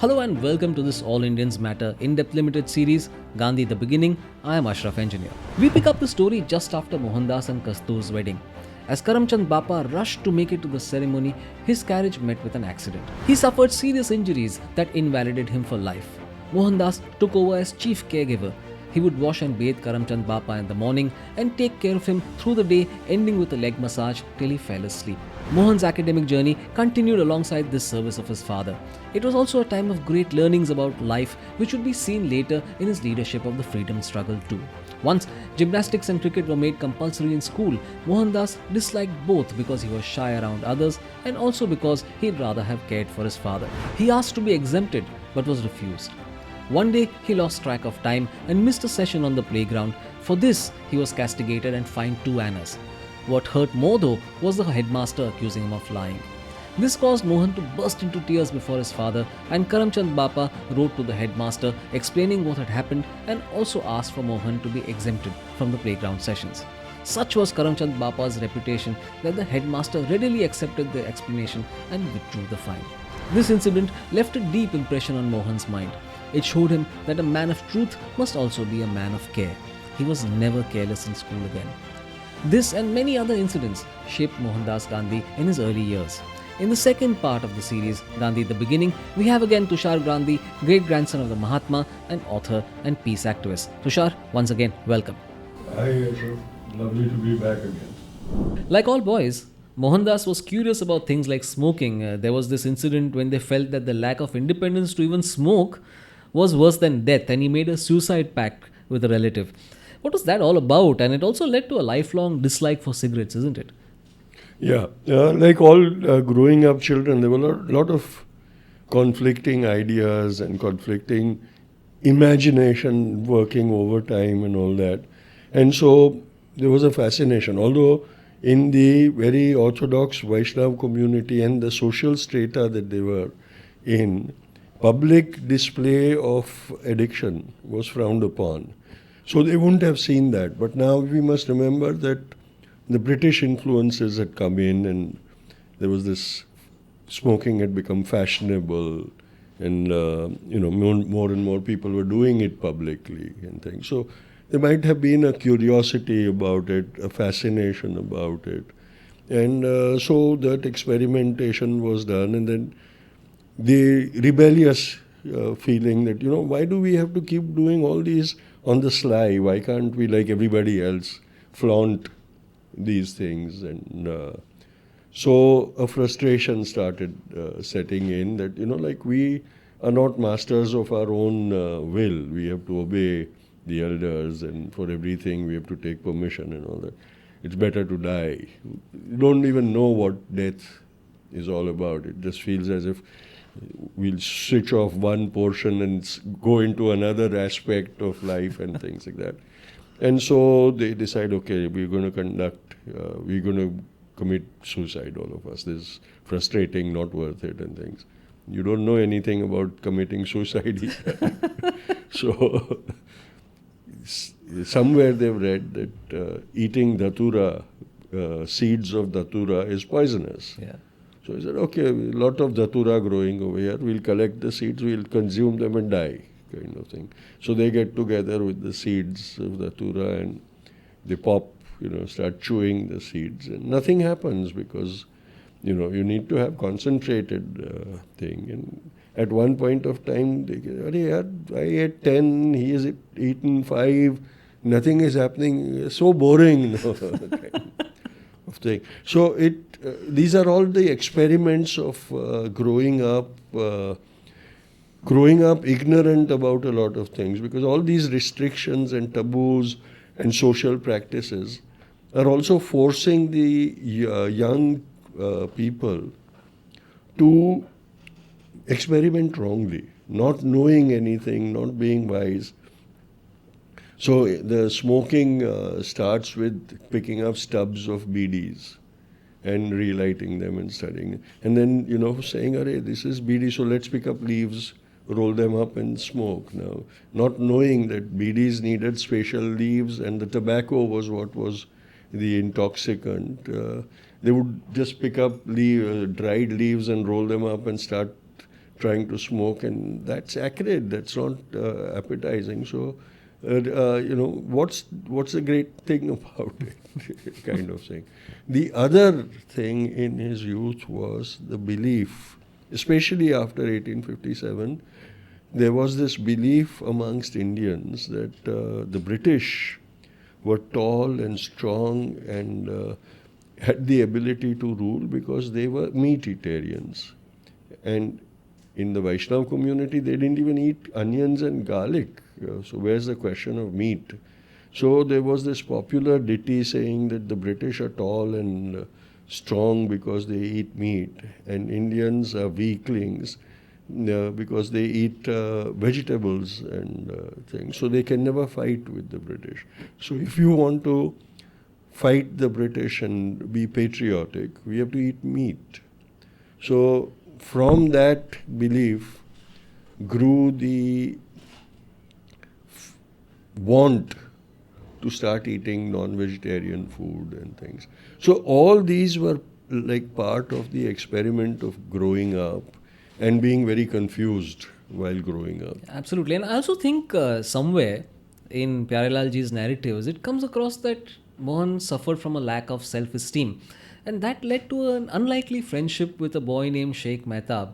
Hello and welcome to this All Indians Matter in-depth limited series, Gandhi The Beginning. I am Ashraf Engineer. We pick up the story just after Mohandas and Kastur's wedding. As Karamchand Bapa rushed to make it to the ceremony, his carriage met with an accident. He suffered serious injuries that invalidated him for life. Mohandas took over as chief caregiver. He would wash and bathe Karamchand Bapa in the morning and take care of him through the day, ending with a leg massage till he fell asleep. Mohan's academic journey continued alongside this service of his father. It was also a time of great learnings about life, which would be seen later in his leadership of the freedom struggle too. Once gymnastics and cricket were made compulsory in school, Mohandas disliked both because he was shy around others and also because he'd rather have cared for his father. He asked to be exempted but was refused. One day, he lost track of time and missed a session on the playground. For this, he was castigated and fined 2 annas. What hurt more though was the headmaster accusing him of lying. This caused Mohan to burst into tears before his father, and Karamchand Bapa wrote to the headmaster explaining what had happened and also asked for Mohan to be exempted from the playground sessions. Such was Karamchand Bapa's reputation that the headmaster readily accepted the explanation and withdrew the fine. This incident left a deep impression on Mohan's mind. It showed him that a man of truth must also be a man of care. He was never careless in school again. This and many other incidents shaped Mohandas Gandhi in his early years. In the second part of the series, Gandhi The Beginning, we have again Tushar Gandhi, great-grandson of the Mahatma and author and peace activist. Tushar, once again, welcome. Hi, Ashraf. Lovely to be back again. Like all boys, Mohandas was curious about things like smoking. There was this incident when they felt that the lack of independence to even smoke was worse than death, and he made a suicide pact with a relative. What was that all about? And it also led to a lifelong dislike for cigarettes, isn't it? Yeah, like all growing up children, there were a lot of conflicting ideas and conflicting imagination working overtime and all that. And so there was a fascination. Although in the very orthodox Vaishnav community and the social strata that they were in, public display of addiction was frowned upon. So they wouldn't have seen that. But now we must remember that the British influences had come in and there was this smoking had become fashionable and more and more people were doing it publicly and things. So there might have been a curiosity about it, a fascination about it. And so that experimentation was done, and then the rebellious feeling that, why do we have to keep doing all these on the sly? Why can't we, like everybody else, flaunt these things? And so a frustration started setting in that, like we are not masters of our own will. We have to obey the elders, and for everything we have to take permission and all that. It's better to die. You don't even know what death is all about. It just feels as if we'll switch off one portion and go into another aspect of life and things like that. And so they decide, okay, we're going to commit suicide, all of us. This is frustrating, not worth it and things. You don't know anything about committing suicide either. So somewhere they've read that eating datura, seeds of datura is poisonous. Yeah. So he said, okay, a lot of datura growing over here. We'll collect the seeds, we'll consume them and die, kind of thing. So they get together with the seeds of datura and they pop, start chewing the seeds. And nothing happens because, you need to have concentrated thing. And at one point of time, they get, I ate 10, he has eaten 5, nothing is happening. It's so boring. Of thing. So these are all the experiments of growing up ignorant about a lot of things, because all these restrictions and taboos and social practices are also forcing the young people to experiment wrongly, not knowing anything, not being wise. So the smoking starts with picking up stubs of BDs and relighting them and studying. And then, saying, "Arey, this is BD, so let's pick up leaves, roll them up and smoke." Now, not knowing that BDs needed special leaves and the tobacco was what was the intoxicant. They would just pick up dried leaves and roll them up and start trying to smoke, and that's acrid. That's not appetizing. So, what's the great thing about it, kind of thing. The other thing in his youth was the belief, especially after 1857. There was this belief amongst Indians that the British were tall and strong and had the ability to rule because they were meat-eatarians. And in the Vaishnav community, they didn't even eat onions and garlic. So where's the question of meat? So there was this popular ditty saying that the British are tall and strong because they eat meat, and Indians are weaklings because they eat vegetables and things. So they can never fight with the British. So if you want to fight the British and be patriotic, we have to eat meat. So from that belief grew the want to start eating non-vegetarian food and things. So all these were like part of the experiment of growing up and being very confused while growing up. Absolutely. And I also think somewhere in Pyarelal ji's narratives, it comes across that Mohan suffered from a lack of self-esteem. And that led to an unlikely friendship with a boy named Sheikh Mehtab.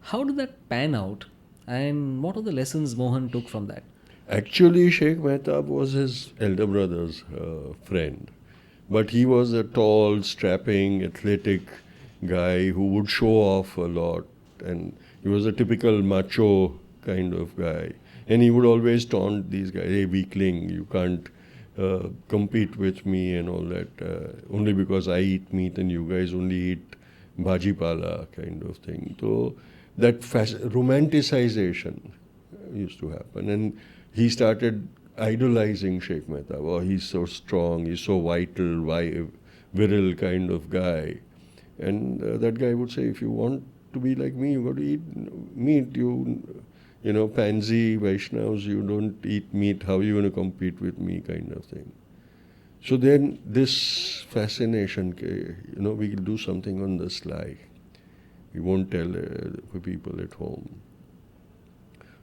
How did that pan out? And what are the lessons Mohan took from that? Actually, Sheikh Mehtab was his elder brother's friend. But he was a tall, strapping, athletic guy who would show off a lot. And he was a typical macho kind of guy. And he would always taunt these guys, hey, weakling, you can't compete with me and all that. Only because I eat meat and you guys only eat bhaji pala kind of thing. So that romanticization used to happen. And he started idolizing Sheikh Mehtab. Oh, he's so strong, he's so vital, virile kind of guy. And that guy would say, if you want to be like me, you got to eat meat. You know, pansy, Vaishnavas, you don't eat meat, how are you going to compete with me kind of thing. So then this fascination, we'll do something on the sly. We won't tell people at home.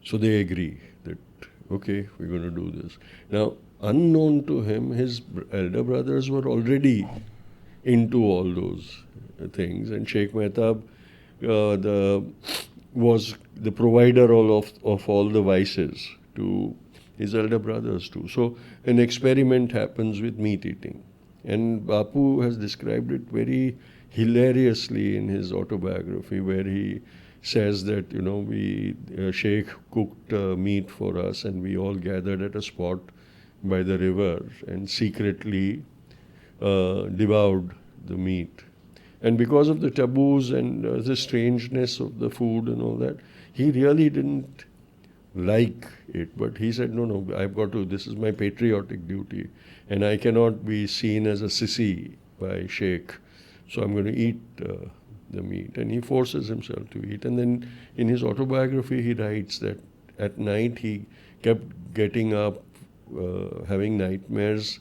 So they agree that, okay, we're going to do this. Now, unknown to him, his elder brothers were already into all those things. And Sheikh Mehtab was the provider of all the vices to his elder brothers too. So an experiment happens with meat eating. And Bapu has described it very hilariously in his autobiography, where he says that, Sheikh cooked meat for us and we all gathered at a spot by the river and secretly devoured the meat. And because of the taboos and the strangeness of the food and all that, he really didn't like it. But he said, no, I've got to, this is my patriotic duty. And I cannot be seen as a sissy by Sheikh. So I'm going to eat the meat. And he forces himself to eat. And then in his autobiography, he writes that at night he kept getting up, having nightmares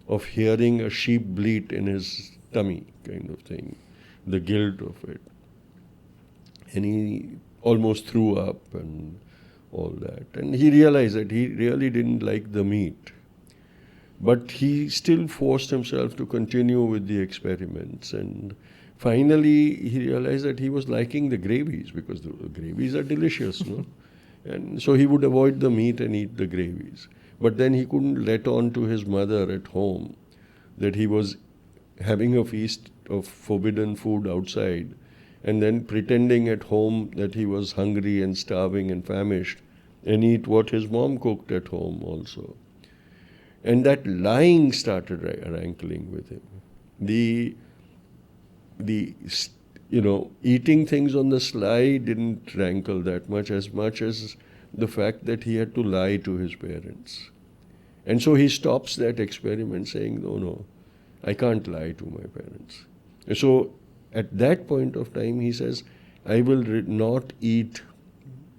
of hearing a sheep bleat in his tummy kind of thing, the guilt of it. And he almost threw up and all that. And he realized that he really didn't like the meat. But he still forced himself to continue with the experiments. And finally, he realized that he was liking the gravies, because the gravies are delicious, no? And so he would avoid the meat and eat the gravies. But then he couldn't let on to his mother at home that he was having a feast of forbidden food outside and then pretending at home that he was hungry and starving and famished and eat what his mom cooked at home also. And that lying started rankling with him. The eating things on the sly didn't rankle that much as the fact that he had to lie to his parents. And so he stops that experiment saying, no, I can't lie to my parents. And so at that point of time, he says, I will not eat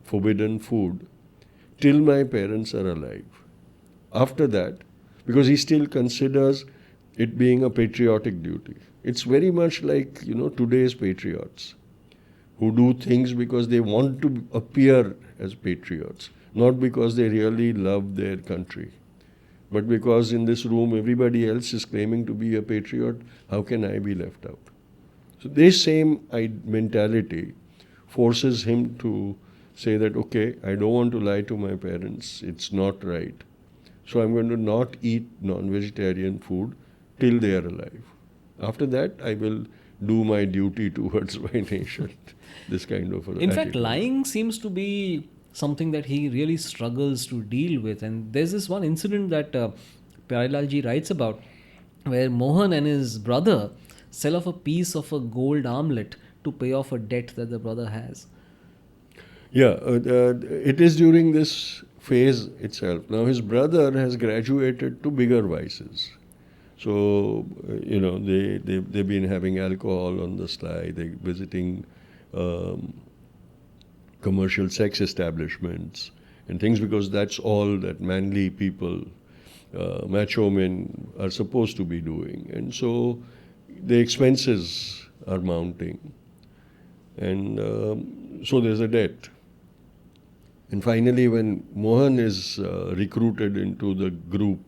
forbidden food till my parents are alive. After that, because he still considers it being a patriotic duty. It's very much like, today's patriots. who do things because they want to appear as patriots, not because they really love their country. But because in this room everybody else is claiming to be a patriot, how can I be left out? So this same mentality forces him to say that, okay, I don't want to lie to my parents, it's not right. So I'm going to not eat non-vegetarian food till they are alive. After that, I will do my duty towards my nation. This kind of In fact, attitude. lying seems to be something that he really struggles to deal with. And there's this one incident that Pyarilalji writes about where Mohan and his brother sell off a piece of a gold armlet to pay off a debt that the brother has. Yeah, it is during this phase itself. Now his brother has graduated to bigger vices. So, they've been having alcohol on the sly, they're visiting um, commercial sex establishments and things because that's all that manly people, macho men, are supposed to be doing. And so the expenses are mounting. And so there's a debt. And finally, when Mohan is recruited into the group,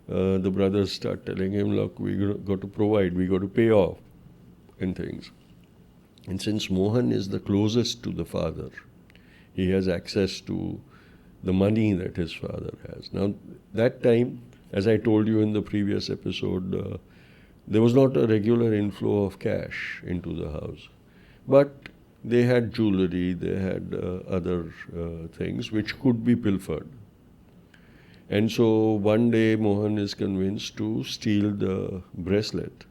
the brothers start telling him, look, we got to provide, we got to pay off and things. And since Mohan is the closest to the father, he has access to the money that his father has. Now, that time, as I told you in the previous episode, there was not a regular inflow of cash into the house. But they had jewelry, they had other things which could be pilfered. And so one day Mohan is convinced to steal the bracelet.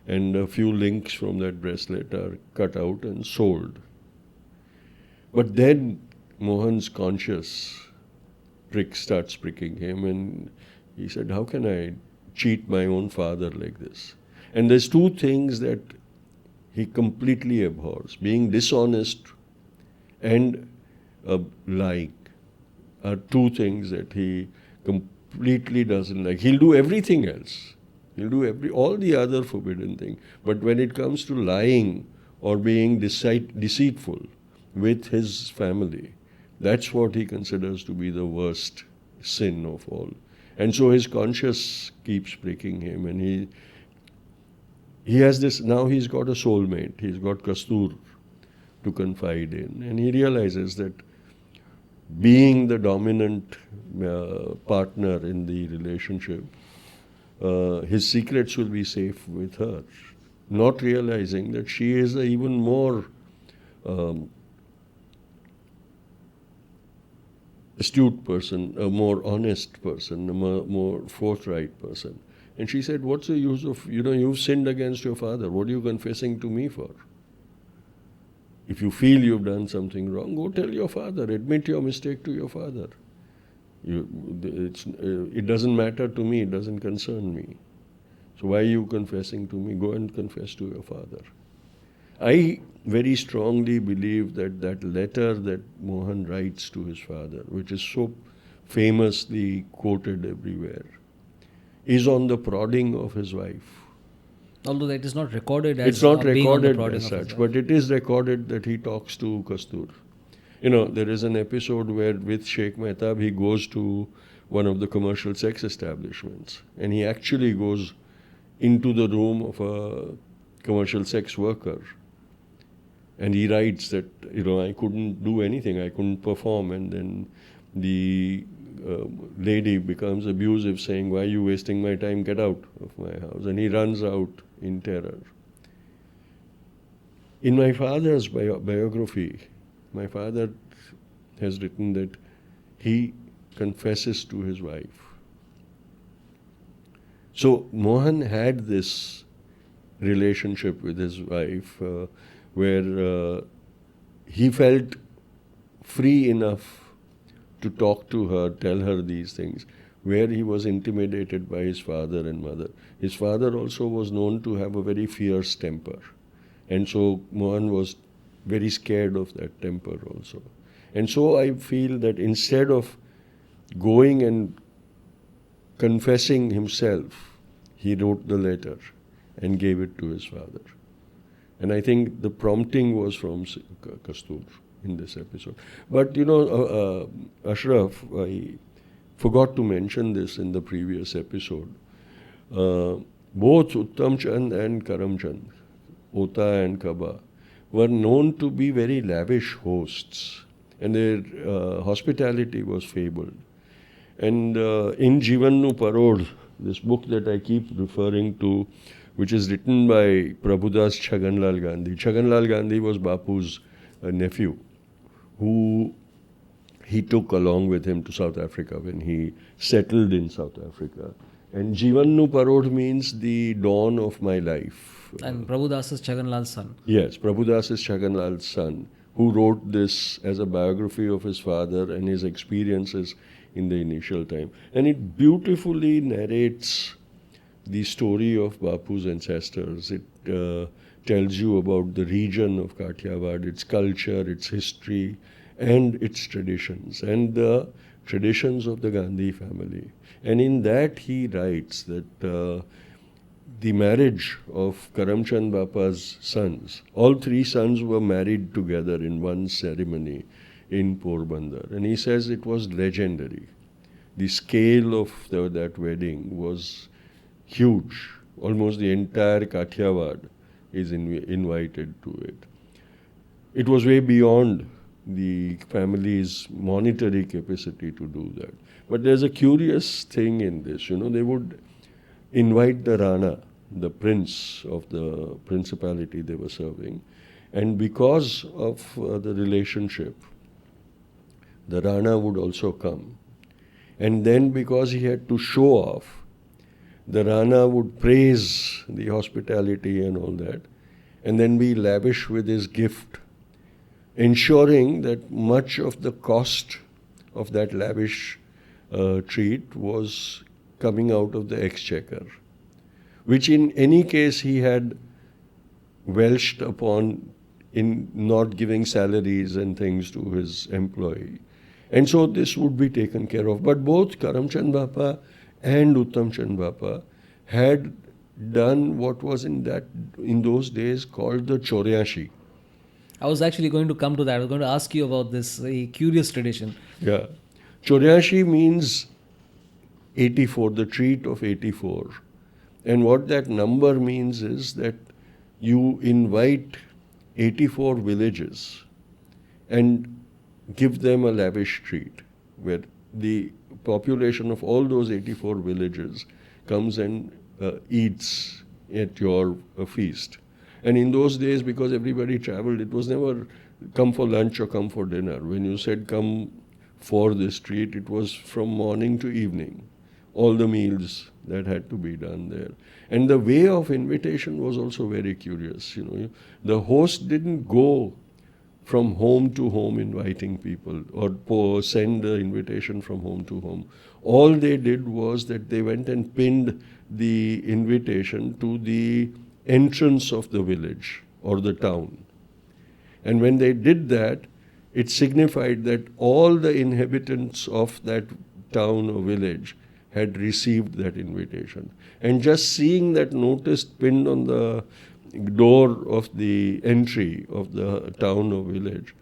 And a few links from that bracelet are cut out and sold. But then Mohan's conscience starts pricking him, and he said, how can I cheat my own father like this? And there's two things that he completely abhors. Being dishonest and lying are two things that he completely doesn't like. He'll do everything else. He'll do all the other forbidden things. But when it comes to lying or being deceitful with his family, that's what he considers to be the worst sin of all. And so his conscience keeps pricking him, and he has this, now he's got a soulmate, he's got Kastur to confide in, and he realizes that being the dominant partner in the relationship, his secrets will be safe with her, not realizing that she is an even more astute person, a more honest person, a more forthright person. And she said, what's the use of, you've sinned against your father. What are you confessing to me for? If you feel you've done something wrong, go tell your father. Admit your mistake to your father. It doesn't matter to me. It doesn't concern me. So why are you confessing to me? Go and confess to your father. I very strongly believe that letter that Mohan writes to his father, which is so famously quoted everywhere, is on the prodding of his wife. Although that is not recorded as it's not being on the recorded prodding as of his such, wife. but it is recorded that he talks to Kastur. There is an episode where with Sheikh Mehtab he goes to one of the commercial sex establishments, and he actually goes into the room of a commercial sex worker, and he writes that I couldn't do anything, I couldn't perform, and then the lady becomes abusive, saying, why are you wasting my time, get out of my house, and he runs out in terror. In my father's biography, my father has written that he confesses to his wife. So Mohan had this relationship with his wife where he felt free enough to talk to her, tell her these things, where he was intimidated by his father and mother. His father also was known to have a very fierce temper. And so Mohan was very scared of that temper also. And so I feel that instead of going and confessing himself, he wrote the letter and gave it to his father. And I think the prompting was from Kastur in this episode. But Ashraf, I forgot to mention this in the previous episode. Both Uttam Chand and Karamchand, Ota and Kaba, were known to be very lavish hosts, and their hospitality was fabled. And in Jivannu Parod, this book that I keep referring to, which is written by Prabhudas Chhaganlal Gandhi. Chhaganlal Gandhi was Bapu's nephew, who he took along with him to South Africa when he settled in South Africa. And Jivannu Parod means the dawn of my life. And Prabhudas is Chhaganlal's son. Yes, Prabhudas is Chhaganlal's son, who wrote this as a biography of his father and his experiences in the initial time. And it beautifully narrates the story of Bapu's ancestors. It tells you about the region of Kathiawad, its culture, its history, and its traditions, and the traditions of the Gandhi family. And in that he writes that the marriage of Karamchand Bapa's sons, all three sons were married together in one ceremony in Porbandar. And he says it was legendary. The scale of that wedding was huge. Almost the entire Kathiawad is invited to it. It was way beyond the family's monetary capacity to do that. But there's a curious thing in this. They would invite the Rana, the prince of the principality they were serving, and because of the relationship, the Rana would also come. And then because he had to show off, the Rana would praise the hospitality and all that, and then be lavish with his gift, ensuring that much of the cost of that lavish treat was coming out of the exchequer, which in any case he had welched upon in not giving salaries and things to his employee. And so this would be taken care of. But both Karamchand Bapa and Uttam Chand Bapa had done what was in those days called the Choryashi. I was actually going to come to that. I was going to ask you about this curious tradition. Yeah. Choryashi means 84, the treat of 84. And what that number means is that you invite 84 villages and give them a lavish treat, where the population of all those 84 villages comes and eats at your feast. And in those days, because everybody traveled, it was never come for lunch or come for dinner. When you said come for this treat, it was from morning to evening, all the meals that had to be done there. And the way of invitation was also very curious. The host didn't go from home to home inviting people or send the invitation from home to home. All they did was that they went and pinned the invitation to the entrance of the village or the town. And when they did that, it signified that all the inhabitants of that town or village had received that invitation. And just seeing that notice pinned on the door of the entry of the town or village,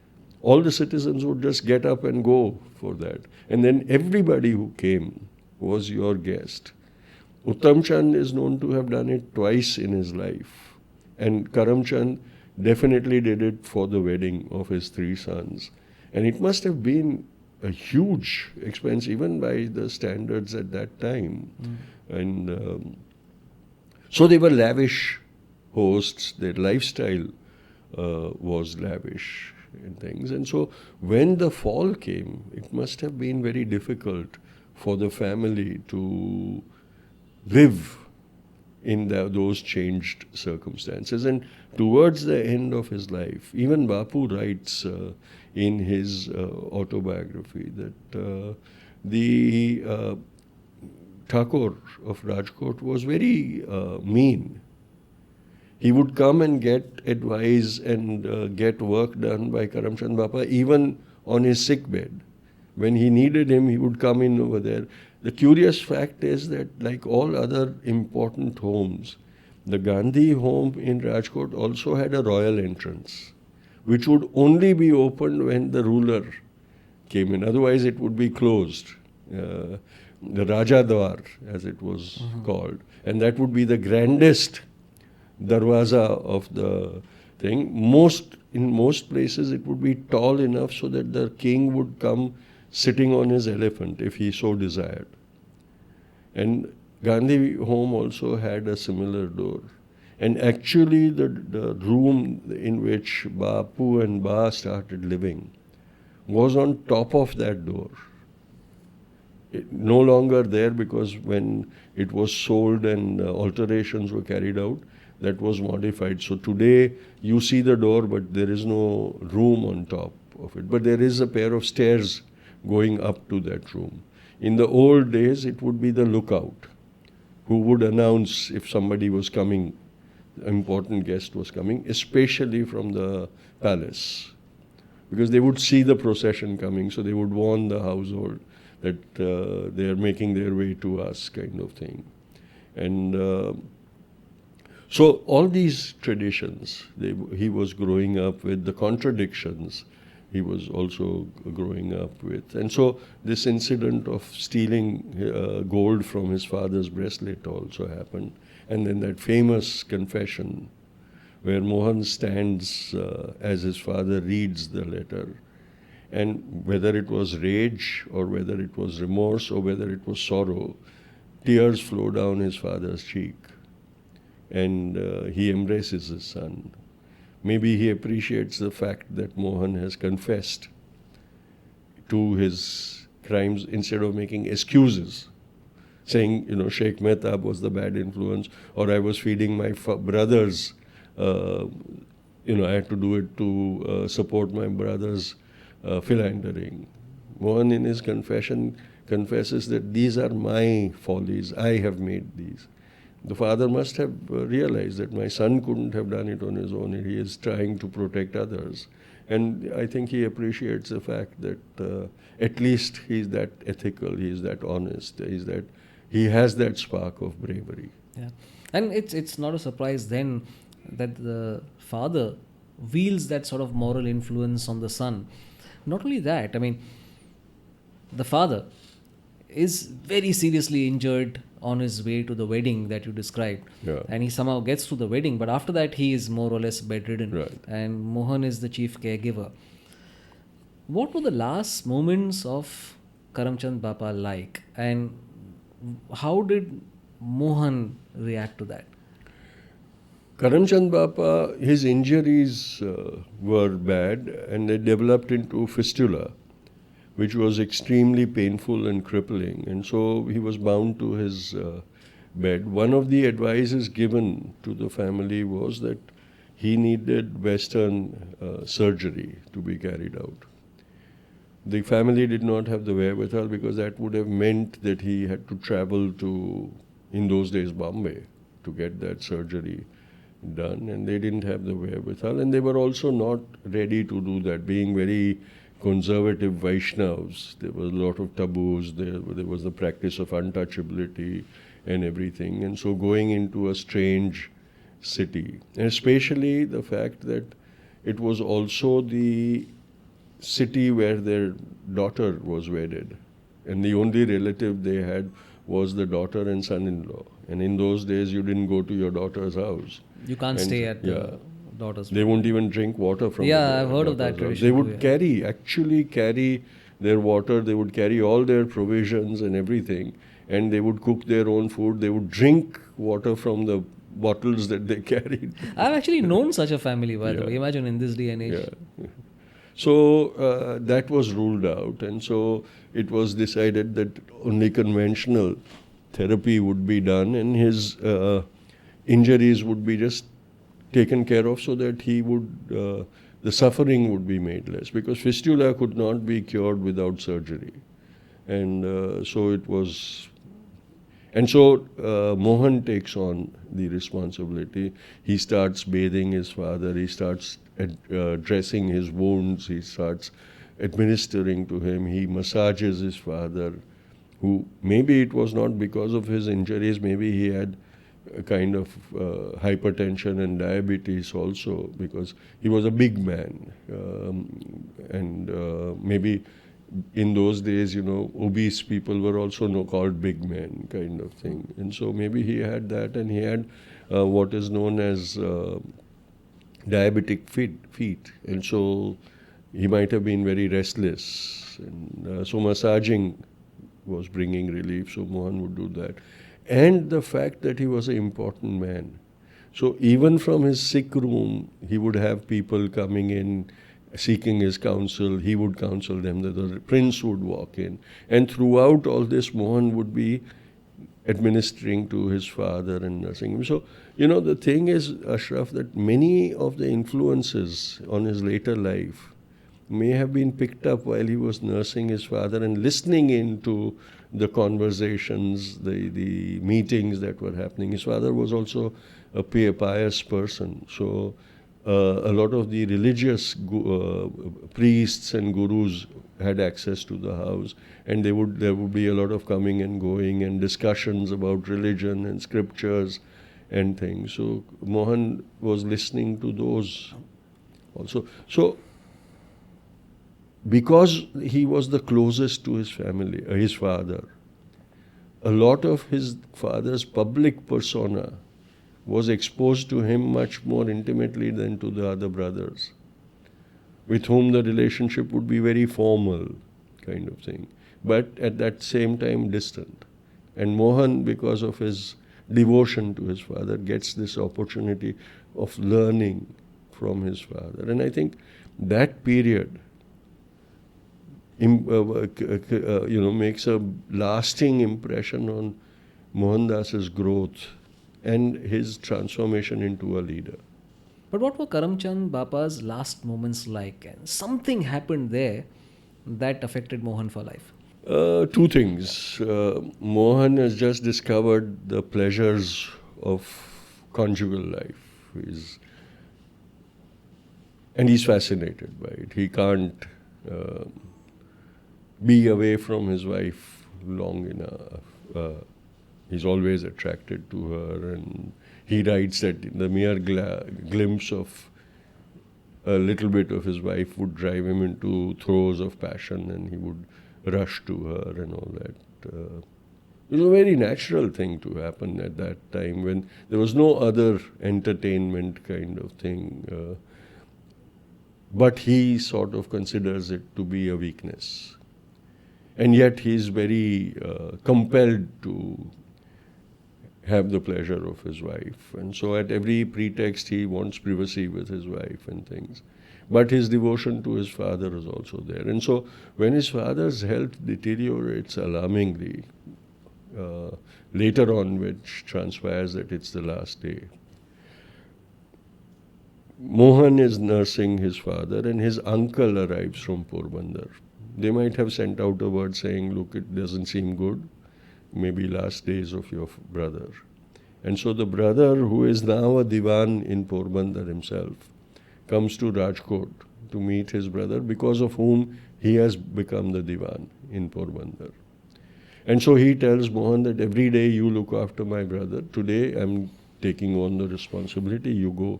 all the citizens would just get up and go for that. And then everybody who came was your guest. Uttam Chand is known to have done it twice in his life. And Karamchand definitely did it for the wedding of his three sons. And it must have been a huge expense, even by the standards at that time. And so they were lavish hosts. Their lifestyle was lavish and things. And so when the fall came, it must have been very difficult for the family to live in those changed circumstances. And towards the end of his life, even Bapu writes in his autobiography that the Thakur of Rajkot was very mean. He would come and get advice and get work done by Karamchand Bapa even on his sick bed. When he needed him, he would come in over there. The curious fact is that, like all other important homes, the Gandhi home in Rajkot also had a royal entrance, which would only be opened when the ruler came in. Otherwise, it would be closed. The Raja Dwar, as it was called. And that would be the grandest darwaza of the thing. In most places, it would be tall enough so that the king would come sitting on his elephant if he so desired. And Gandhi home also had a similar door. And actually, the room in which Bapu and Ba started living was on top of that door. No longer there, because when it was sold and alterations were carried out, that was modified. So today you see the door, but there is no room on top of it. But there is a pair of stairs going up to that room. In the old days, it would be the lookout who would announce if somebody was coming, an important guest was coming, especially from the palace. Because they would see the procession coming, so they would warn the household that they are making their way to us, kind of thing. And so all these traditions, he was growing up with, the contradictions he was also growing up with. And so this incident of stealing gold from his father's bracelet also happened. And then that famous confession where Mohan stands as his father reads the letter. And whether it was rage or whether it was remorse or whether it was sorrow, tears flow down his father's cheek. And he embraces his son. Maybe he appreciates the fact that Mohan has confessed to his crimes instead of making excuses, saying, Sheikh Mehtab was the bad influence, or I was feeding my brothers, I had to do it to support my brothers' philandering. Mohan in his confession confesses that these are my follies, I have made these. The father must have realized that my son couldn't have done it on his own. He is trying to protect others. And I think he appreciates the fact that at least he's that ethical, he's that honest, he has that spark of bravery. Yeah. And it's not a surprise then that the father wields that sort of moral influence on the son. Not only that, the father is very seriously injured on his way to the wedding that you described. Yeah. And he somehow gets to the wedding, but after that he is more or less bedridden. Right. And Mohan is the chief caregiver. What were the last moments of Karamchand Bapa like? And how did Mohan react to that? Karamchand Bapa, his injuries were bad and they developed into fistula, which was extremely painful and crippling. And so he was bound to his bed. One of the advices given to the family was that he needed Western surgery to be carried out. The family did not have the wherewithal because that would have meant that he had to travel to, in those days, Bombay to get that surgery done. And they didn't have the wherewithal. And they were also not ready to do that, being very conservative Vaishnavas. There was a lot of taboos, there was the practice of untouchability and everything. And so going into a strange city, and especially the fact that it was also the city where their daughter was wedded. And the only relative they had was the daughter and son-in-law. And in those days, you didn't go to your daughter's house. You can't stay at the daughter's They won't even drink water from I've heard of that tradition. They would actually carry their water, they would carry all their provisions and everything, and they would cook their own food. They would drink water from the bottles that they carried. I've actually known such a family, by the way. Imagine in this day and age. Yeah. So that was ruled out, and so it was decided that only conventional therapy would be done, and his injuries would be just taken care of so that he would, the suffering would be made less, because fistula could not be cured without surgery. And so it was, and so Mohan takes on the responsibility. He starts bathing his father, he starts dressing his wounds, he starts administering to him, he massages his father, who maybe it was not because of his injuries, maybe he had a kind of hypertension and diabetes also, because he was a big man. And maybe in those days, obese people were also called big men, kind of thing. And so maybe he had that, and he had what is known as diabetic feet. And so he might have been very restless. And so massaging was bringing relief, so Mohan would do that. And the fact that he was an important man. So even from his sick room, he would have people coming in, seeking his counsel. He would counsel them. The prince would walk in. And throughout all this, Mohan would be administering to his father and nursing him. So, the thing is, Ashraf, that many of the influences on his later life may have been picked up while he was nursing his father and listening into the conversations, the meetings that were happening. His father was also a pious person. So a lot of the religious priests and gurus had access to the house, and there would be a lot of coming and going and discussions about religion and scriptures and things. So Mohan was listening to those also. So because he was the closest to his family, his father, a lot of his father's public persona was exposed to him much more intimately than to the other brothers, with whom the relationship would be very formal, kind of thing, but at that same time distant. And Mohan, because of his devotion to his father, gets this opportunity of learning from his father. And I think that period makes a lasting impression on Mohandas's growth and his transformation into a leader. But what were Karamchand Bapa's last moments like? And something happened there that affected Mohan for life. Two things. Mohan has just discovered the pleasures of conjugal life. And he's fascinated by it. He can't be away from his wife long enough. He's always attracted to her, and he writes that the mere glimpse of a little bit of his wife would drive him into throes of passion, and he would rush to her and all that. It was a very natural thing to happen at that time when there was no other entertainment kind of thing. But he sort of considers it to be a weakness. And yet he's very compelled to have the pleasure of his wife. And so at every pretext he wants privacy with his wife and things. But his devotion to his father is also there. And so when his father's health deteriorates alarmingly, later on, which transpires that it's the last day, Mohan is nursing his father, and his uncle arrives from Porbandar. They might have sent out a word saying, look, it doesn't seem good, maybe last days of your brother. And so the brother, who is now a diwan in Porbandar himself, comes to Rajkot to meet his brother, because of whom he has become the diwan in Porbandar. And so he tells Mohan that every day you look after my brother. Today I'm taking on the responsibility. You go,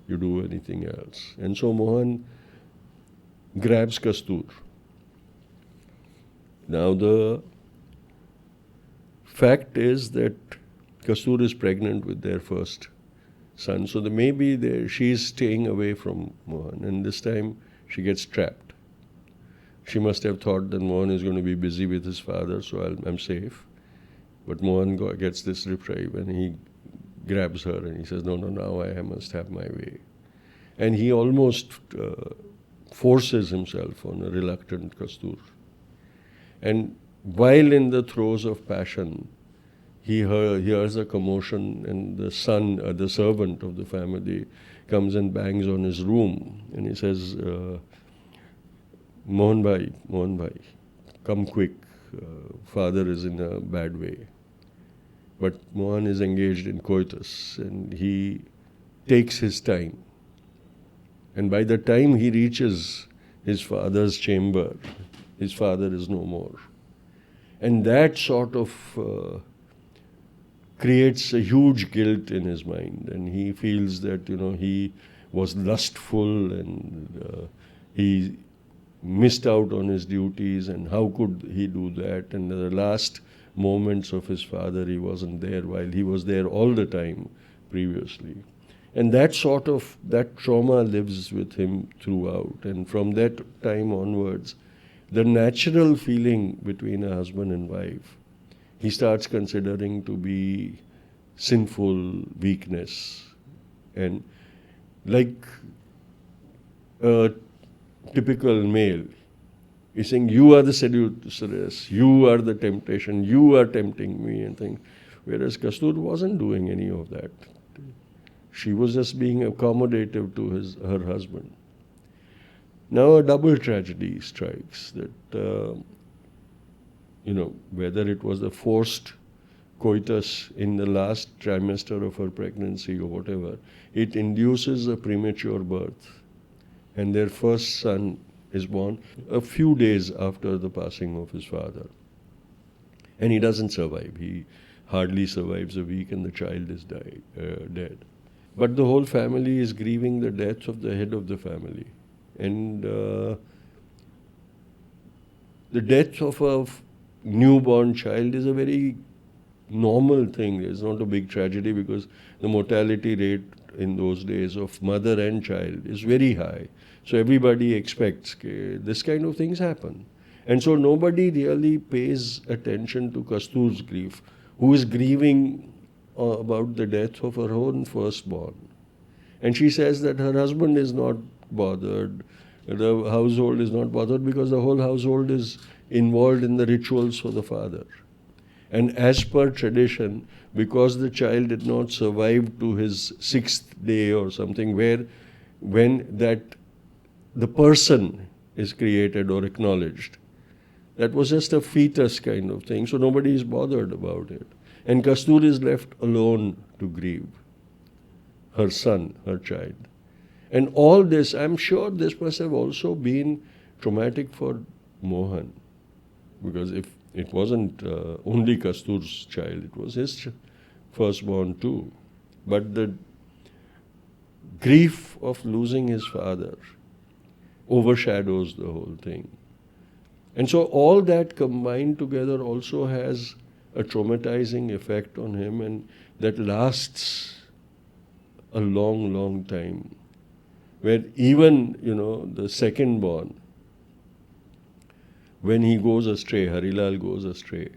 you do anything else. And so Mohan grabs Kastur. Now the fact is that Kastur is pregnant with their first son. So maybe she's staying away from Mohan, and this time she gets trapped. She must have thought that Mohan is going to be busy with his father, so I'm safe. But Mohan gets this reprieve, and he grabs her and he says, no, now I must have my way. And he almost forces himself on a reluctant Kastur. And while in the throes of passion, he hears a commotion, and the son, the servant of the family, comes and bangs on his room, and he says, Mohan bhai, come quick, father is in a bad way. But Mohan is engaged in coitus, and he takes his time. And by the time he reaches his father's chamber, his father is no more. And that sort of creates a huge guilt in his mind, and he feels that he was lustful, and he missed out on his duties, and how could he do that? And the last moments of his father, he wasn't there while he was there all the time previously. And that trauma lives with him throughout. And from that time onwards, the natural feeling between a husband and wife, he starts considering to be sinful weakness. And like a typical male, he's saying, you are the seduceress, you are the temptation, you are tempting me, and things. Whereas Kastur wasn't doing any of that. She was just being accommodative to her husband. Now a double tragedy strikes, that whether it was the forced coitus in the last trimester of her pregnancy or whatever, it induces a premature birth, and their first son is born a few days after the passing of his father. And he doesn't survive. He hardly survives a week, and the child is dead. But the whole family is grieving the death of the head of the family. And the death of a newborn child is a very normal thing. It's not a big tragedy, because the mortality rate in those days of mother and child is very high. So everybody expects this kind of things happen. And so nobody really pays attention to Kastur's grief, who is grieving about the death of her own firstborn. And she says that her husband is not bothered, the household is not bothered, because the whole household is involved in the rituals for the father. And as per tradition, because the child did not survive to his 6th day or something, when the person is created or acknowledged, that was just a fetus kind of thing, so nobody is bothered about it. And Kastur is left alone to grieve her son, her child. And all this, I'm sure this must have also been traumatic for Mohan, because if it wasn't only Kastur's child, it was his firstborn too. But the grief of losing his father overshadows the whole thing. And so all that combined together also has a traumatizing effect on him, and that lasts a long, long time. Where even, the second born, when he goes astray, Harilal goes astray,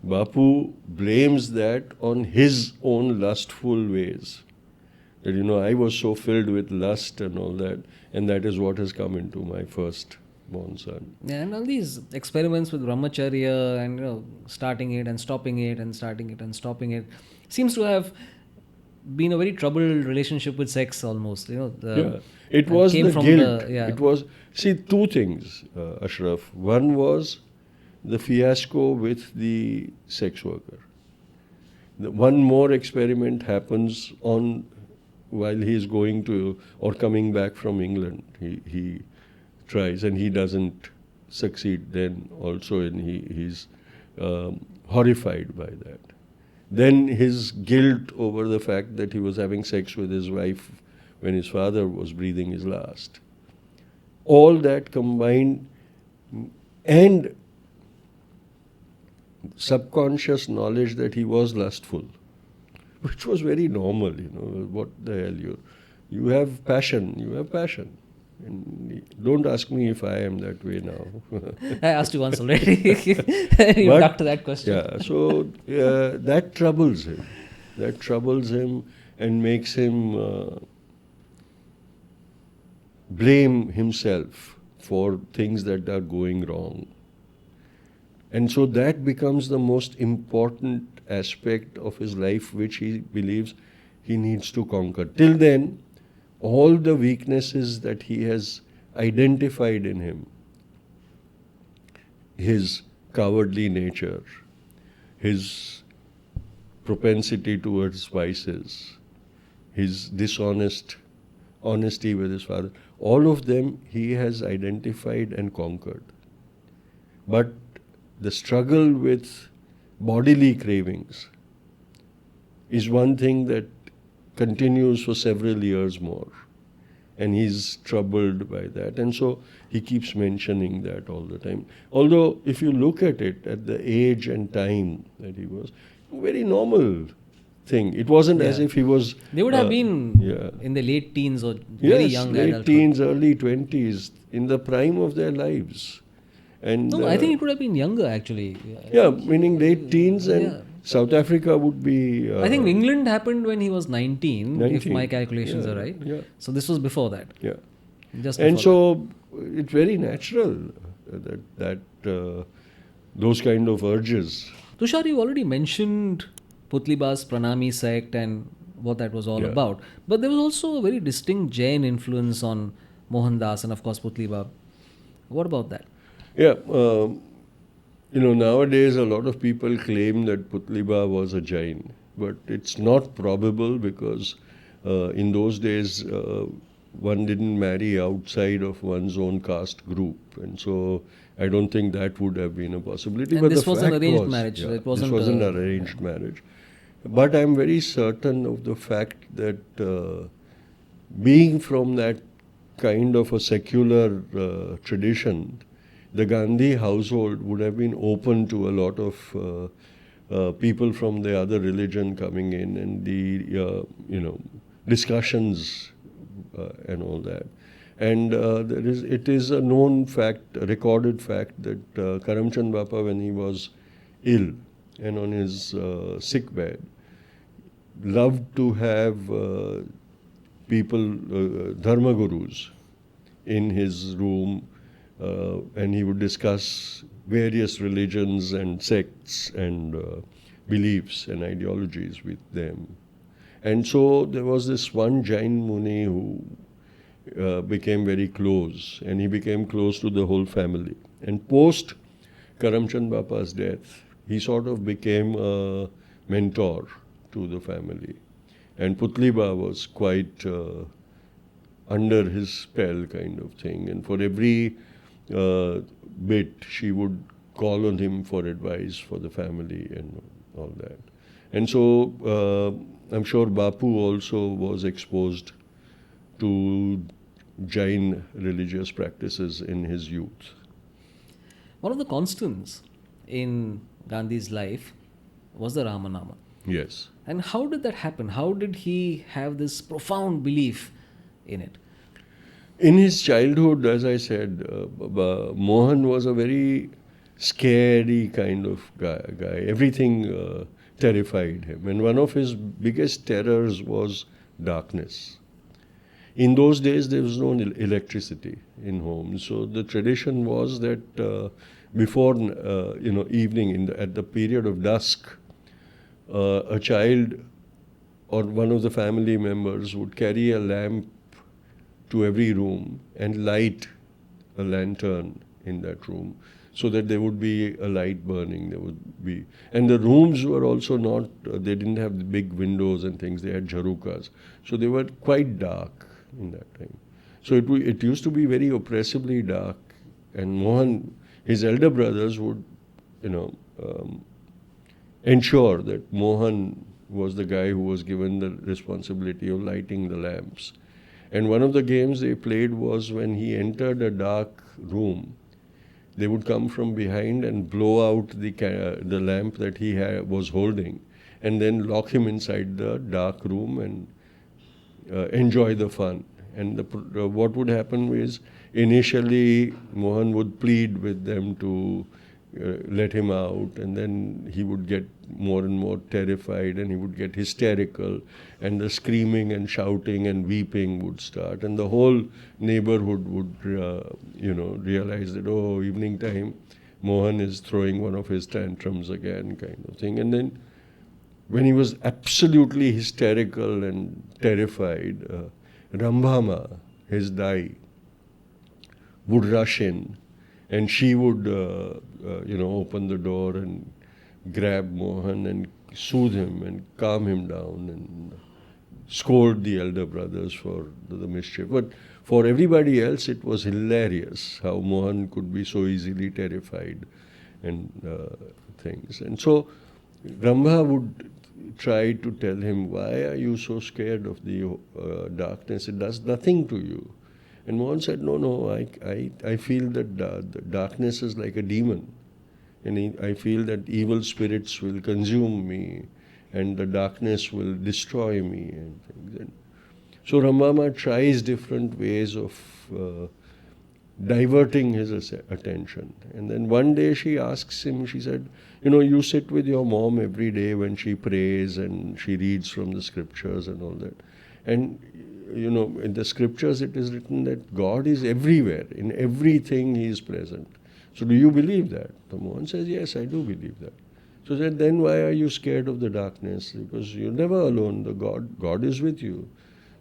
Bapu blames that on his own lustful ways. That, I was so filled with lust and all that, and that is what has come into my firstborn son. Yeah, and all these experiments with brahmacharya and starting it and stopping it and starting it and stopping it seems to have been a very troubled relationship with sex almost. It was came the from guilt. yeah. It was, two things, Ashraf. One was the fiasco with the sex worker. One more experiment happens while he is going to or coming back from England. He tries, and he doesn't succeed then also, and he's horrified by that. Then his guilt over the fact that he was having sex with his wife when his father was breathing his last. All that combined, and subconscious knowledge that he was lustful, which was very normal, what the hell, you have passion, And don't ask me if I am that way now. I asked you once already. You ducked that question. Yeah, so that troubles him. That troubles him and makes him blame himself for things that are going wrong. And so that becomes the most important aspect of his life, which he believes he needs to conquer. Till then, all the weaknesses that he has identified in him, his cowardly nature, his propensity towards vices, his honesty with his father, all of them he has identified and conquered. But the struggle with bodily cravings, is one thing that continues for several years more. And he's troubled by that. And so he keeps mentioning that all the time. Although, if you look at it, at the age and time that he was, very normal thing. It wasn't as Yeah. if he was. They would have been Yeah. in the late teens or very Yes, young late adulthood. teens, early 20s, in the prime of their lives. And No, I think it would have been younger actually. yeah, meaning late teens, and Yeah. South Africa would be. I think England happened when he was 19, if 19. my calculations Yeah, are right. yeah. So this was before that. Yeah. Just And before so it's very natural that those kind of urges. that. Tushar, you already mentioned Putliba's Pranami sect and what that was all Yeah. about. But there was also a very distinct Jain influence on Mohandas and of course Putliba. What about that? Yeah, nowadays a lot of people claim that Putliba was a Jain, but it's not probable because in those days one didn't marry outside of one's own caste group, and so I don't think that would have been a possibility. And but this the was an fact arranged was, marriage. yeah, It wasn't this was an a- arranged marriage. But I'm very certain of the fact that being from that kind of a secular tradition, the Gandhi household would have been open to a lot of people from the other religion coming in, and the discussions and all that. And it is a known fact, a recorded fact, that Karamchand Bapa, when he was ill and on his sick bed, loved to have people, dharma gurus, in his room, and he would discuss various religions and sects and beliefs and ideologies with them. And so there was this one Jain Muni who became very close, and he became close to the whole family. And post Karamchand Bapa's death, he sort of became a mentor to the family. And Putliba was quite under his spell, kind of thing. And for every bit, she would call on him for advice for the family and all that. And so I'm sure Bapu also was exposed to Jain religious practices in his youth. One of the constants in Gandhi's life was the Ramanama. Yes. And how did that happen? How did he have this profound belief in it? In his childhood, as I said, Mohan was a very scary kind of guy. Everything terrified him. And one of his biggest terrors was darkness. In those days, there was no electricity in homes. So the tradition was that before evening, at the period of dusk, a child or one of the family members would carry a lamp to every room and light a lantern in that room, so that there would be a light burning. There would be, and the rooms were also not. They didn't have the big windows and things. They had jharukas, so they were quite dark in that time. So it used to be very oppressively dark, and Mohan, his elder brothers, would, ensure that Mohan was the guy who was given the responsibility of lighting the lamps. And one of the games they played was when he entered a dark room, they would come from behind and blow out the lamp that he was holding, and then lock him inside the dark room and enjoy the fun. And what would happen is, initially Mohan would plead with them to let him out, and then he would get more and more terrified, and he would get hysterical, and the screaming and shouting and weeping would start, and the whole neighborhood would realize that, oh, evening time, Mohan is throwing one of his tantrums again, kind of thing. And then when he was absolutely hysterical and terrified, Rambhama, his dai, would rush in, and she would open the door and grab Mohan and soothe him and calm him down and scold the elder brothers for the mischief. But for everybody else, it was hilarious how Mohan could be so easily terrified and things. And so Rambha would tried to tell him, why are you so scared of the darkness? It does nothing to you. And Mohan said, no, I feel that the darkness is like a demon. And I feel that evil spirits will consume me and the darkness will destroy me and things. And so Ramama tries different ways of diverting his attention. And then one day she asks him, she said, you sit with your mom every day when she prays and she reads from the scriptures and all that. And, in the scriptures it is written that God is everywhere. In everything He is present. So do you believe that? The Mohan says, yes, I do believe that. So he said, then why are you scared of the darkness? Because you're never alone. God is with you.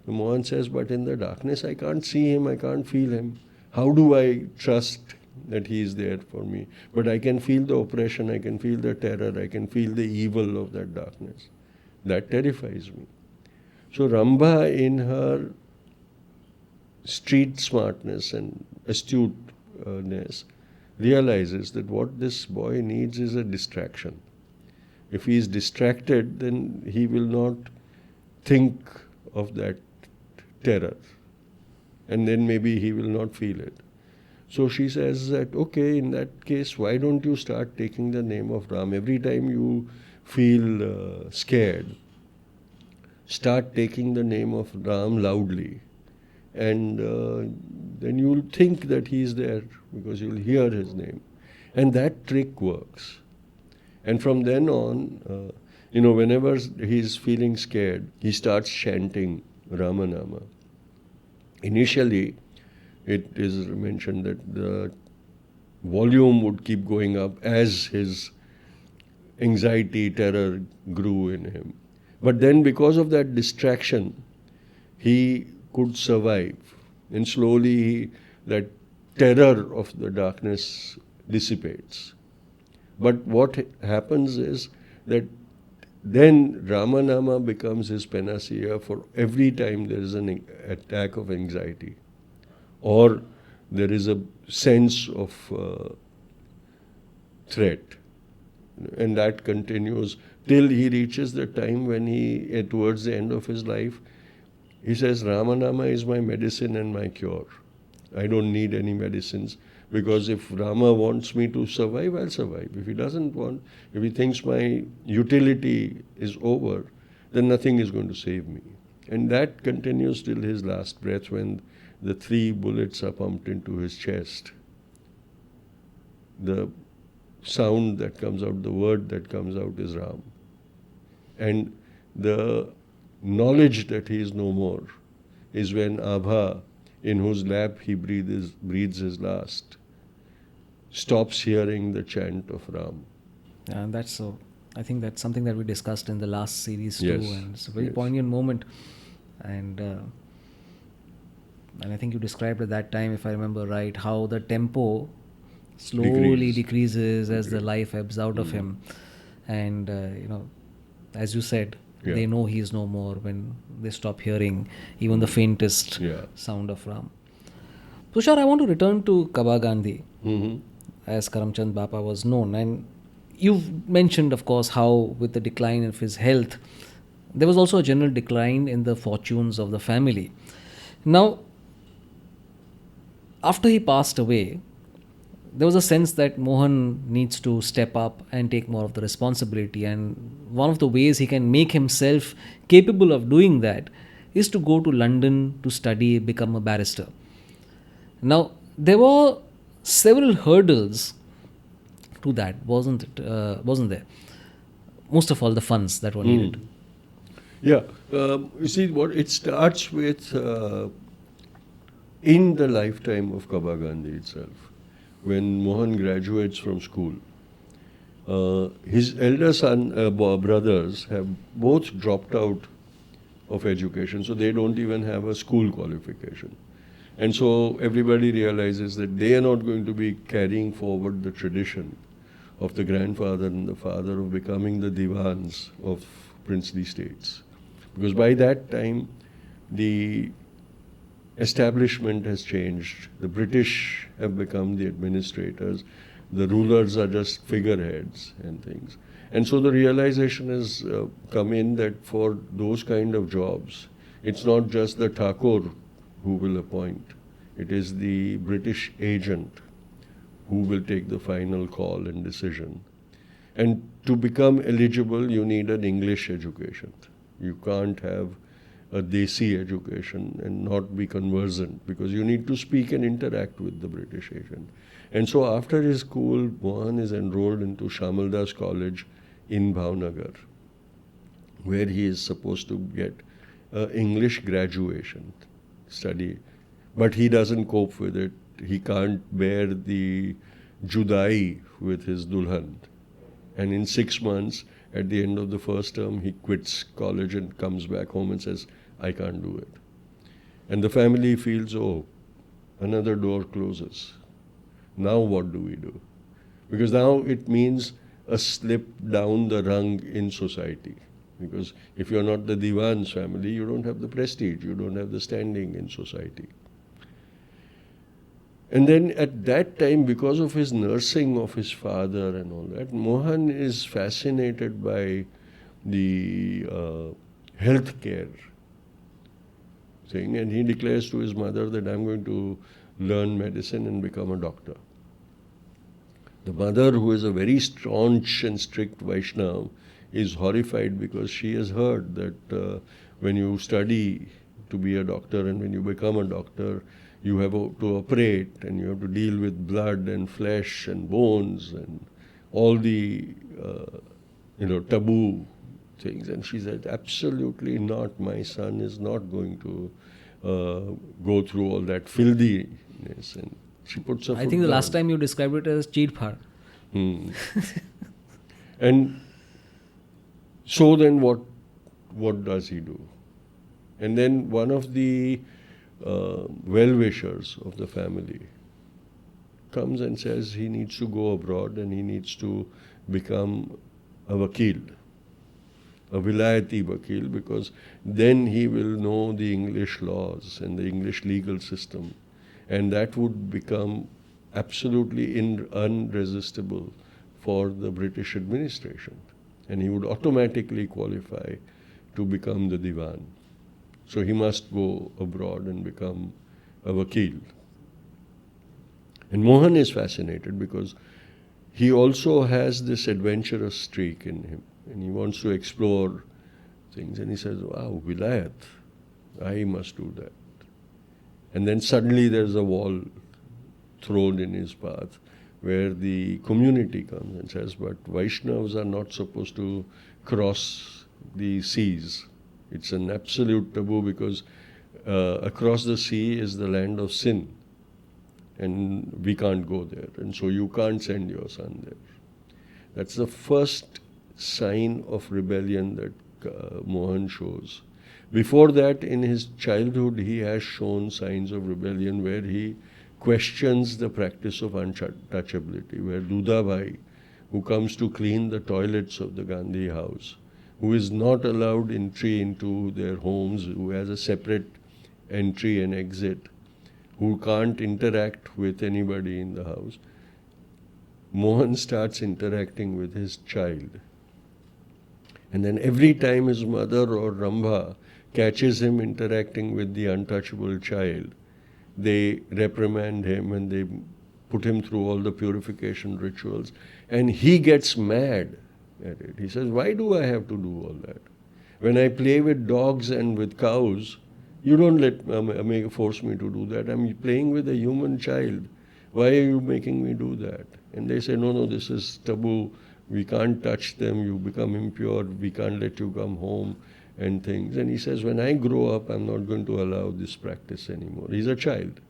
The Mohan says, but in the darkness I can't see Him, I can't feel Him. How do I trust that He is there for me? But I can feel the oppression, I can feel the terror, I can feel the evil of that darkness. That terrifies me. So Rambha, in her street smartness and astuteness, realizes that what this boy needs is a distraction. If he is distracted, then he will not think of that terror. And then maybe he will not feel it. So she says that, okay, in that case, why don't you start taking the name of Ram? Every time you feel scared, start taking the name of Ram loudly. And then you'll think that he is there because you'll hear his name. And that trick works. And from then on, whenever he's feeling scared, he starts chanting Ramanama. Initially, it is mentioned that the volume would keep going up as his anxiety, terror grew in him. But then because of that distraction, he could survive. And slowly that terror of the darkness dissipates. But what happens is that then Ramanama becomes his panacea for every time there is an attack of anxiety or there is a sense of threat. And that continues till he reaches the time when he, towards the end of his life, he says, Ramanama is my medicine and my cure. I don't need any medicines because if Rama wants me to survive, I'll survive. If he doesn't want, if he thinks my utility is over, then nothing is going to save me. And that continues till his last breath when the 3 bullets are pumped into his chest. The sound that comes out, the word that comes out is Ram. And the knowledge that he is no more is when Abha, in whose lap he breathes his last, stops hearing the chant of Ram. And that's so. I think that's something that we discussed in the last series too, Yes. and it's a very Yes. poignant moment. And I think you described at that time, if I remember right, how the tempo slowly decreases as the life ebbs out of him, and as you said, they know he is no more when they stop hearing even the faintest sound of Ram. Tushar, I want to return to Kaba Gandhi, as Karamchand Bapa was known. And you've mentioned, of course, how with the decline of his health, there was also a general decline in the fortunes of the family. Now, after he passed away, there was a sense that Mohan needs to step up and take more of the responsibility. And one of the ways he can make himself capable of doing that is to go to London to study, become a barrister. Now, there were several hurdles to that, wasn't there? Most of all, the funds that were needed. Yeah. You see, what it starts with in the lifetime of Kaba Gandhi itself. When Mohan graduates from school, his elder brothers have both dropped out of education, so they don't even have a school qualification. And so everybody realizes that they are not going to be carrying forward the tradition of the grandfather and the father of becoming the divans of princely states. Because by that time, the establishment has changed. The British have become the administrators. The rulers are just figureheads and things. And so the realization has come in that for those kind of jobs, it's not just the Thakur who will appoint, it is the British agent who will take the final call and decision. And to become eligible, you need an English education. You can't have a Desi education and not be conversant, because you need to speak and interact with the British agent. And so after his school, Mohan is enrolled into Shamaldas College in Bhavnagar, where he is supposed to get English graduation study. But he doesn't cope with it. He can't bear the judai with his dulhan. And in 6 months, at the end of the first term, he quits college and comes back home and says, I can't do it. And the family feels, oh, another door closes. Now what do we do? Because now it means a slip down the rung in society. Because if you're not the Diwan's family, you don't have the prestige, you don't have the standing in society. And then at that time, because of his nursing of his father and all that, Mohan is fascinated by the healthcare thing, and he declares to his mother that I'm going to learn medicine and become a doctor. The mother, who is a very staunch and strict Vaishnava, is horrified because she has heard that when you study to be a doctor and when you become a doctor, you have to operate and you have to deal with blood and flesh and bones and all the taboo things. And she said, absolutely not. My son is not going to go through all that filthiness. And she puts her I foot think the down. last time you described it as cheat phar. And so then what does he do? And then one of the well-wishers of the family comes and says he needs to go abroad and he needs to become a vakil, a vilayati vakil, because then he will know the English laws and the English legal system, and that would become absolutely unresistible for the British administration, and he would automatically qualify to become the Diwan. So he must go abroad and become a vakil. And Mohan is fascinated because he also has this adventurous streak in him, and he wants to explore things. And he says, wow, vilayat, I must do that. And then suddenly there's a wall thrown in his path where the community comes and says, but Vaishnavas are not supposed to cross the seas. It's an absolute taboo because across the sea is the land of sin, and we can't go there, and so you can't send your son there. That's the first sign of rebellion that Mohan shows. Before that, in his childhood, he has shown signs of rebellion where he questions the practice of untouchability, where Dudabhai, who comes to clean the toilets of the Gandhi house, who is not allowed entry into their homes, who has a separate entry and exit, who can't interact with anybody in the house, Mohan starts interacting with his child. And then every time his mother or Rambha catches him interacting with the untouchable child, they reprimand him and they put him through all the purification rituals. And he gets mad at it. He says, why do I have to do all that? When I play with dogs and with cows, you don't force me to do that. I'm playing with a human child. Why are you making me do that? And they say, no, this is taboo. We can't touch them. You become impure. We can't let you come home and things. And he says, when I grow up, I'm not going to allow this practice anymore. He's a child,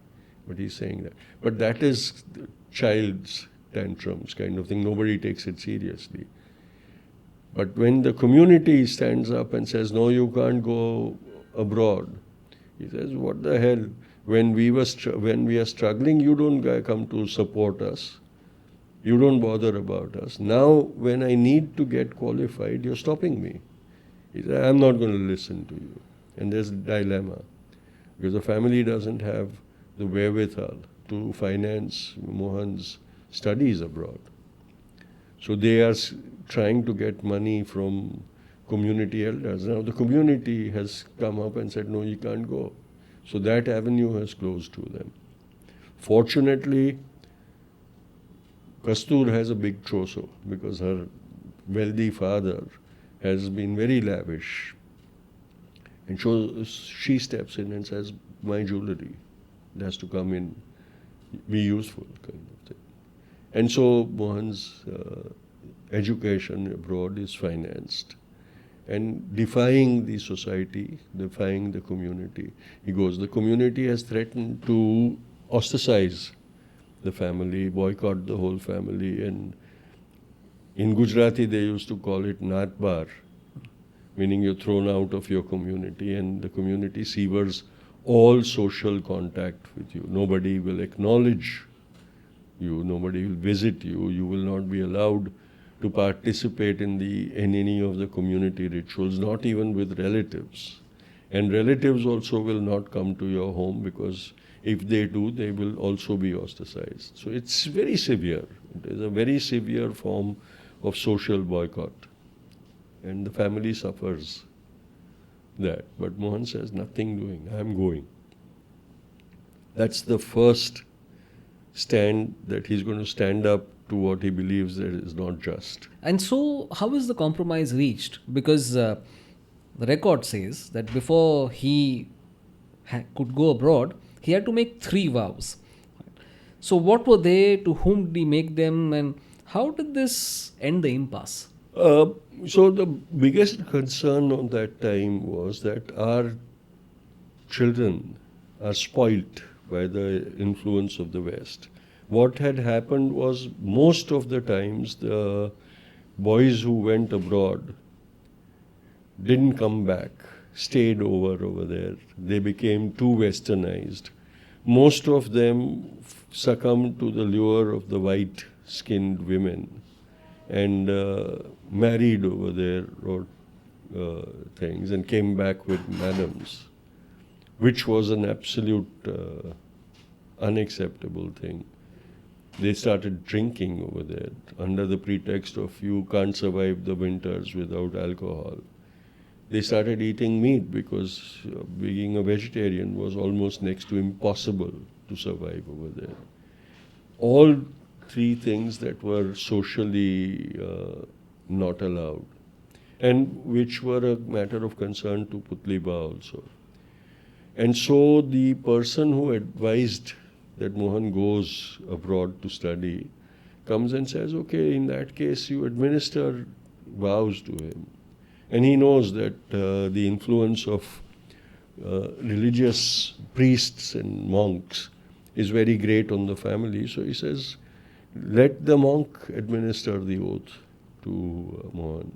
but he's saying that. But that is child's tantrums kind of thing. Nobody takes it seriously. But when the community stands up and says, no, you can't go abroad, he says, what the hell? When we are struggling, you don't come to support us. You don't bother about us. Now, when I need to get qualified, you're stopping me. He said, I'm not going to listen to you. And there's a dilemma, because the family doesn't have the wherewithal to finance Mohan's studies abroad. So they are trying to get money from community elders. Now the community has come up and said, no, you can't go. So that avenue has closed to them. Fortunately, Kastur has a big trousseau because her wealthy father has been very lavish. And so she steps in and says, my jewelry, it has to come in, be useful kind of thing. And so Mohan's education abroad is financed. And defying the society, defying the community, he goes. The community has threatened to ostracize the family, boycott the whole family. And in Gujarati, they used to call it Natbar, meaning you're thrown out of your community, and the community severs all social contact with you. Nobody will acknowledge you, nobody will visit you, you will not be allowed to participate in any of the community rituals, not even with relatives. And relatives also will not come to your home, because if they do, they will also be ostracized. So it's very severe. It is a very severe form of social boycott. And the family suffers that. But Mohan says, nothing doing, I'm going. That's the first stand, that he's going to stand up to what he believes that is not just. And so, how is the compromise reached? Because the record says that before he could go abroad, he had to make 3 vows. So, what were they? To whom did he make them? And how did this end the impasse? So the biggest concern on that time was that our children are spoilt by the influence of the West. What had happened was, most of the times the boys who went abroad didn't come back, stayed over there. They became too westernized. Most of them succumbed to the lure of the white-skinned women and married over there, or things, and came back with madams, which was an absolute unacceptable thing. They started drinking over there under the pretext of you can't survive the winters without alcohol. They started eating meat because being a vegetarian was almost next to impossible to survive over there. All 3 things that were socially not allowed, and which were a matter of concern to Putliba also. And so the person who advised that Mohan goes abroad to study comes and says, okay, in that case you administer vows to him. And he knows that the influence of religious priests and monks is very great on the family. So he says, let the monk administer the oath to Mohan.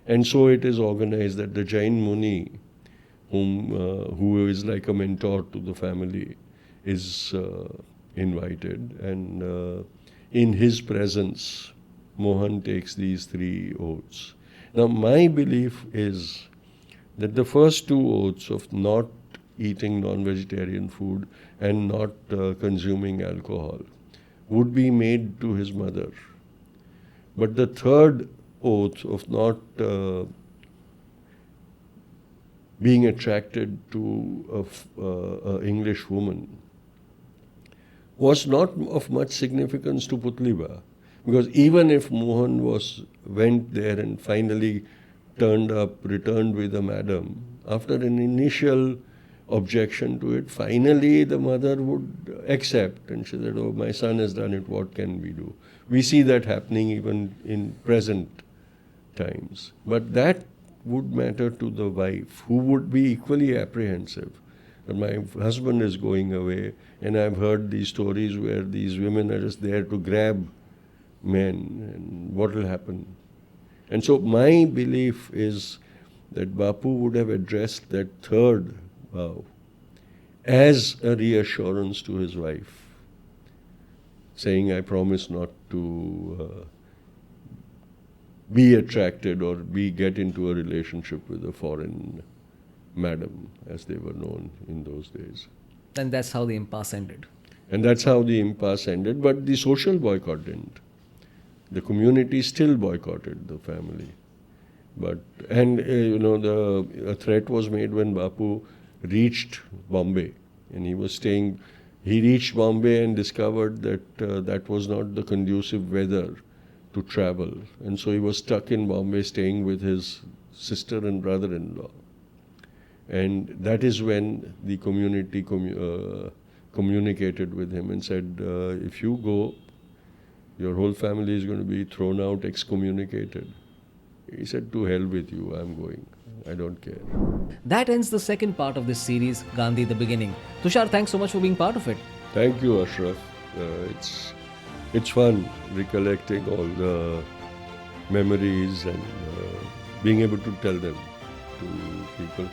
And so it is organized that the Jain Muni, who is like a mentor to the family, is invited, and in his presence, Mohan takes these 3 oaths. Now, my belief is that the first 2 oaths of not eating non-vegetarian food and not consuming alcohol would be made to his mother. But the 3rd oath of not being attracted to an English woman was not of much significance to Putliba. Because even if Mohan went there and finally returned with a madam, after an initial objection to it, finally the mother would accept, and she said, oh, my son has done it, what can we do? We see that happening even in present times. But that would matter to the wife, who would be equally apprehensive. That my husband is going away, and I've heard these stories where these women are just there to grab men, and what will happen? And so my belief is that Bapu would have addressed that 3rd vow as a reassurance to his wife, saying, I promise not to be attracted or get into a relationship with a foreign madam, as they were known in those days. And that's how the impasse ended. And that's how the impasse ended. But the social boycott didn't. The community still boycotted the family. A threat was made when Bapu reached Bombay, and he reached Bombay and discovered that that was not the conducive weather to travel, and so he was stuck in Bombay, staying with his sister and brother-in-law. And that is when the community communicated with him and said, if you go, your whole family is going to be thrown out, excommunicated. He said, to hell with you, I'm going. I don't care. That ends the second part of this series, Gandhi The Beginning. Tushar, thanks so much for being part of it. Thank you, Ashraf. It's fun recollecting all the memories and being able to tell them to people.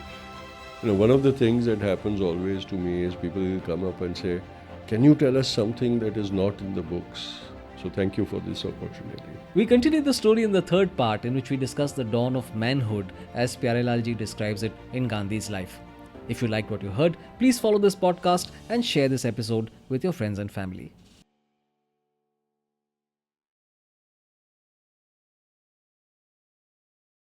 One of the things that happens always to me is people will come up and say, can you tell us something that is not in the books? So thank you for this opportunity. We continue the story in the third part, in which we discuss the dawn of manhood as Pyarelal ji describes it in Gandhi's life. If you liked what you heard, please follow this podcast and share this episode with your friends and family.